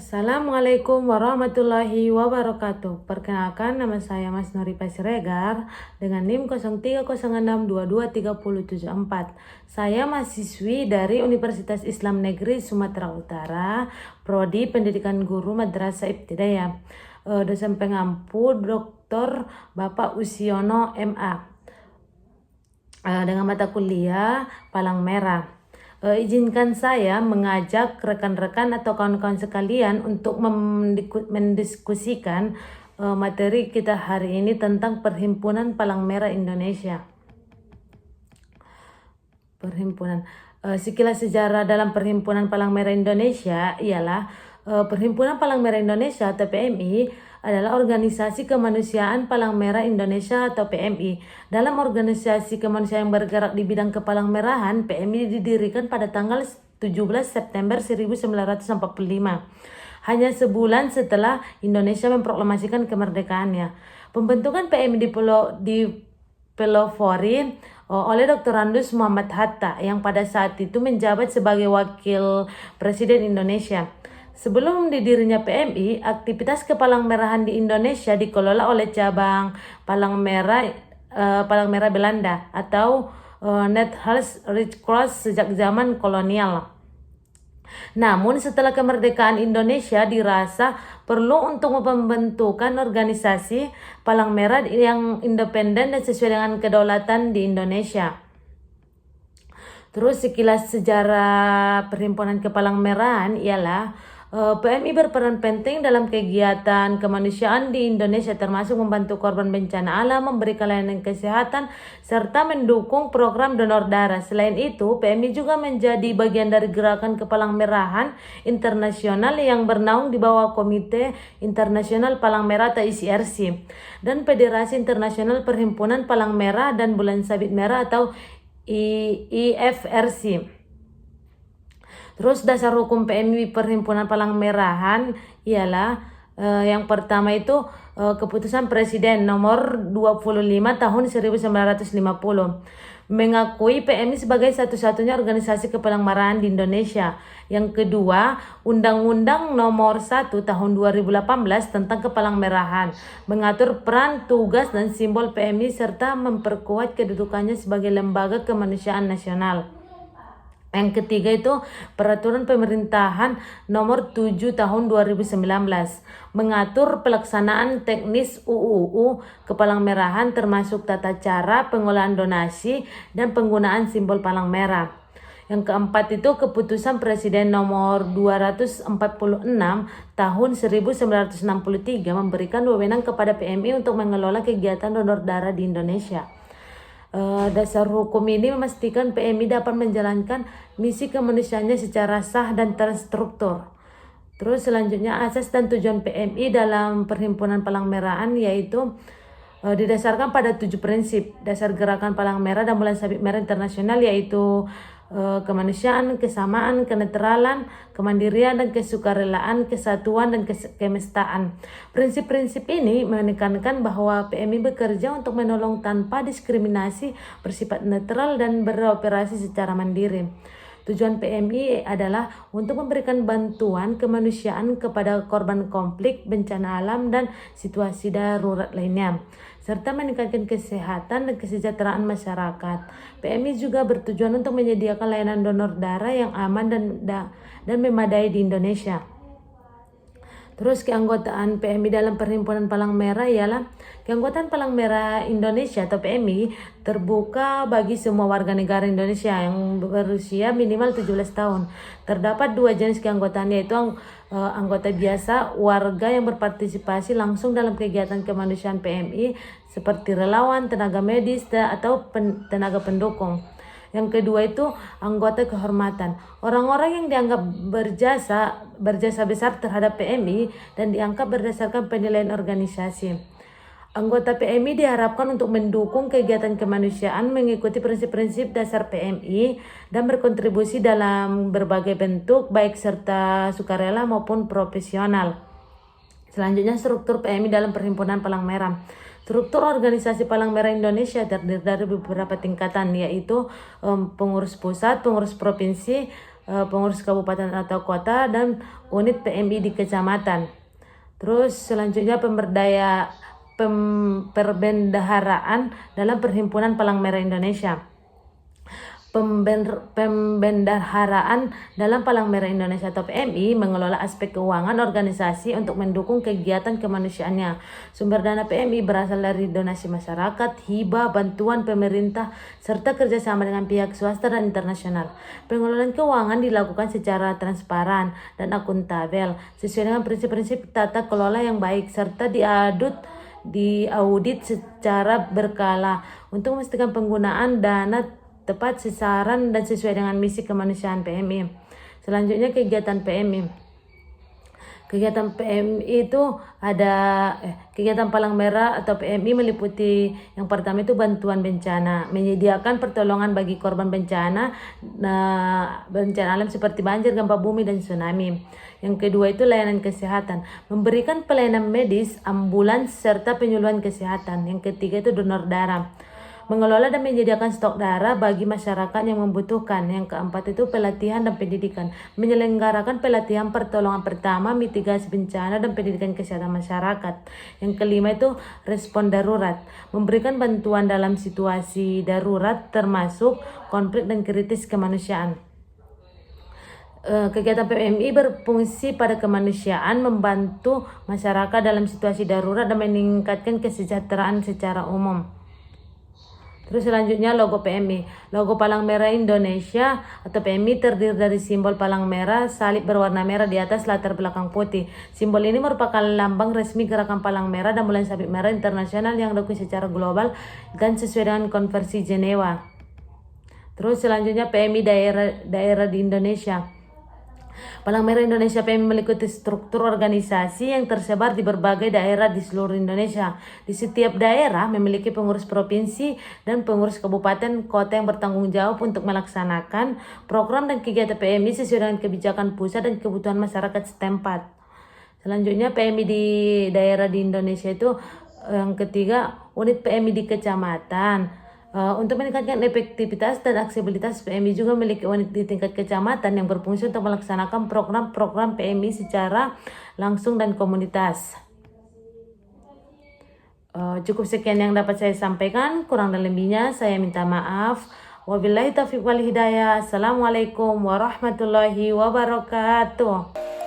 Assalamualaikum warahmatullahi wabarakatuh. Perkenalkan, nama saya Mas Nuripa Siregar dengan NIM 0306223074. Saya mahasiswi dari Universitas Islam Negeri Sumatera Utara, Prodi Pendidikan Guru Madrasah Ibtidaiyah. Dosen pengampu Dr. Bapak Usiono MA. Dengan mata kuliah Palang Merah. Izinkan saya mengajak rekan-rekan atau kawan-kawan sekalian untuk mendiskusikan materi kita hari ini tentang Perhimpunan Palang Merah Indonesia. Sekilas sejarah dalam Perhimpunan Palang Merah Indonesia ialah Perhimpunan Palang Merah Indonesia atau PMI adalah organisasi kemanusiaan Palang Merah Indonesia atau PMI. Dalam organisasi kemanusiaan yang bergerak di bidang kepalang merahan, PMI didirikan pada tanggal 17 September 1945. Hanya sebulan setelah Indonesia memproklamasikan kemerdekaannya. Pembentukan PMI dipelopori oleh Dr. Andes Muhammad Hatta yang pada saat itu menjabat sebagai Wakil Presiden Indonesia. Sebelum didirinya PMI, aktivitas kepalang merahan di Indonesia dikelola oleh cabang Palang Merah Belanda atau Nederlandse Red Cross sejak zaman kolonial. Namun setelah kemerdekaan Indonesia dirasa perlu untuk membentukkan organisasi Palang Merah yang independen dan sesuai dengan kedaulatan di Indonesia. Terus sekilas sejarah Perhimpunan Kepalang Merahan ialah PMI berperan penting dalam kegiatan kemanusiaan di Indonesia, termasuk membantu korban bencana alam, memberikan layanan kesehatan, serta mendukung program donor darah. Selain itu, PMI juga menjadi bagian dari gerakan kepalang merahan internasional yang bernaung di bawah Komite Internasional Palang Merah atau ICRC dan Federasi Internasional Perhimpunan Palang Merah dan Bulan Sabit Merah atau IFRC. Terus dasar hukum PMI Perhimpunan Palang Merahan ialah yang pertama itu keputusan Presiden nomor 25 tahun 1950 mengakui PMI sebagai satu-satunya organisasi kepalang merahan di Indonesia. Yang kedua, Undang-Undang nomor 1 tahun 2018 tentang kepalang merahan mengatur peran, tugas, dan simbol PMI serta memperkuat kedudukannya sebagai lembaga kemanusiaan nasional. Yang ketiga itu Peraturan Pemerintahan Nomor 7 Tahun 2019 mengatur pelaksanaan teknis UUU Kepalang Merahan termasuk tata cara pengolahan donasi dan penggunaan simbol palang merah. Yang keempat itu Keputusan Presiden Nomor 246 Tahun 1963 memberikan wewenang kepada PMI untuk mengelola kegiatan donor darah di Indonesia. Dasar hukum ini memastikan PMI dapat menjalankan misi kemanusiaannya secara sah dan terstruktur. Terus selanjutnya asas dan tujuan PMI dalam Perhimpunan Palang Merahan yaitu didasarkan pada 7 prinsip dasar gerakan Palang Merah dan Bulan Sabit Merah Internasional yaitu kemanusiaan, kesamaan, kenetralan, kemandirian, dan kesukarelaan, kesatuan, dan kemestaan. Prinsip-prinsip ini menekankan bahwa PMI bekerja untuk menolong tanpa diskriminasi, bersifat netral, dan beroperasi secara mandiri. Tujuan PMI adalah untuk memberikan bantuan kemanusiaan kepada korban konflik, bencana alam, dan situasi darurat lainnya, serta meningkatkan kesehatan dan kesejahteraan masyarakat. PMI juga bertujuan untuk menyediakan layanan donor darah yang aman dan memadai di Indonesia. Terus keanggotaan PMI dalam Perhimpunan Palang Merah ialah keanggotaan Palang Merah Indonesia atau PMI terbuka bagi semua warga negara Indonesia yang berusia minimal 17 tahun. Terdapat 2 jenis keanggotaan yaitu anggota biasa, warga yang berpartisipasi langsung dalam kegiatan kemanusiaan PMI seperti relawan, tenaga medis, atau tenaga pendukung. Yang kedua itu anggota kehormatan, orang-orang yang dianggap berjasa besar terhadap PMI dan diangkat berdasarkan penilaian organisasi. Anggota PMI diharapkan untuk mendukung kegiatan kemanusiaan, mengikuti prinsip-prinsip dasar PMI, dan berkontribusi dalam berbagai bentuk baik serta sukarela maupun profesional. Selanjutnya struktur PMI dalam Perhimpunan Palang Merah. Struktur organisasi Palang Merah Indonesia terdiri dari beberapa tingkatan yaitu pengurus pusat, pengurus provinsi, pengurus kabupaten atau kota, dan unit PMI di kecamatan. Terus selanjutnya perbendaharaan dalam Perhimpunan Palang Merah Indonesia. Pembendaharaan dalam Palang Merah Indonesia atau PMI mengelola aspek keuangan organisasi untuk mendukung kegiatan kemanusiaannya. Sumber dana PMI berasal dari donasi masyarakat, hibah, bantuan pemerintah, serta kerjasama dengan pihak swasta dan internasional. Pengelolaan keuangan dilakukan secara transparan dan akuntabel sesuai dengan prinsip-prinsip tata kelola yang baik, serta diaudit secara berkala untuk memastikan penggunaan dana tepat sasaran dan sesuai dengan misi kemanusiaan PMI. Selanjutnya kegiatan PMI. Kegiatan PMI itu ada kegiatan Palang Merah atau PMI meliputi yang pertama itu bantuan bencana, menyediakan pertolongan bagi korban bencana alam seperti banjir, gempa bumi, dan tsunami. Yang kedua itu layanan kesehatan, memberikan pelayanan medis, ambulans, serta penyuluhan kesehatan. Yang ketiga itu donor darah, mengelola dan menyediakan stok darah bagi masyarakat yang membutuhkan. Yang keempat itu pelatihan dan pendidikan, menyelenggarakan pelatihan pertolongan pertama, mitigasi bencana, dan pendidikan kesehatan masyarakat. Yang kelima itu respon darurat, memberikan bantuan dalam situasi darurat termasuk konflik dan kritis kemanusiaan. Kegiatan PMI berfungsi pada kemanusiaan, membantu masyarakat dalam situasi darurat dan meningkatkan kesejahteraan secara umum. Terus selanjutnya logo PMI. Logo Palang Merah Indonesia atau PMI terdiri dari simbol palang merah, salib berwarna merah di atas latar belakang putih. Simbol ini merupakan lambang resmi Gerakan Palang Merah dan Bulan Sabit Merah Internasional yang dilakukan secara global dan sesuai dengan Konvensi Jenewa. Terus selanjutnya PMI daerah di Indonesia. Palang Merah Indonesia PMI mengikuti struktur organisasi yang tersebar di berbagai daerah di seluruh Indonesia. Di setiap daerah memiliki pengurus provinsi dan pengurus kabupaten kota yang bertanggung jawab untuk melaksanakan program dan kegiatan PMI sesuai dengan kebijakan pusat dan kebutuhan masyarakat setempat. Selanjutnya PMI di daerah di Indonesia itu yang ketiga, unit PMI di kecamatan. Untuk meningkatkan efektivitas dan aksesibilitas, PMI juga memiliki unit di tingkat kecamatan yang berfungsi untuk melaksanakan program-program PMI secara langsung dan komunitas. Cukup sekian yang dapat saya sampaikan, kurang dan lebihnya saya minta maaf. Wabillahi taufiq wal hidayah. Assalamualaikum warahmatullahi wabarakatuh.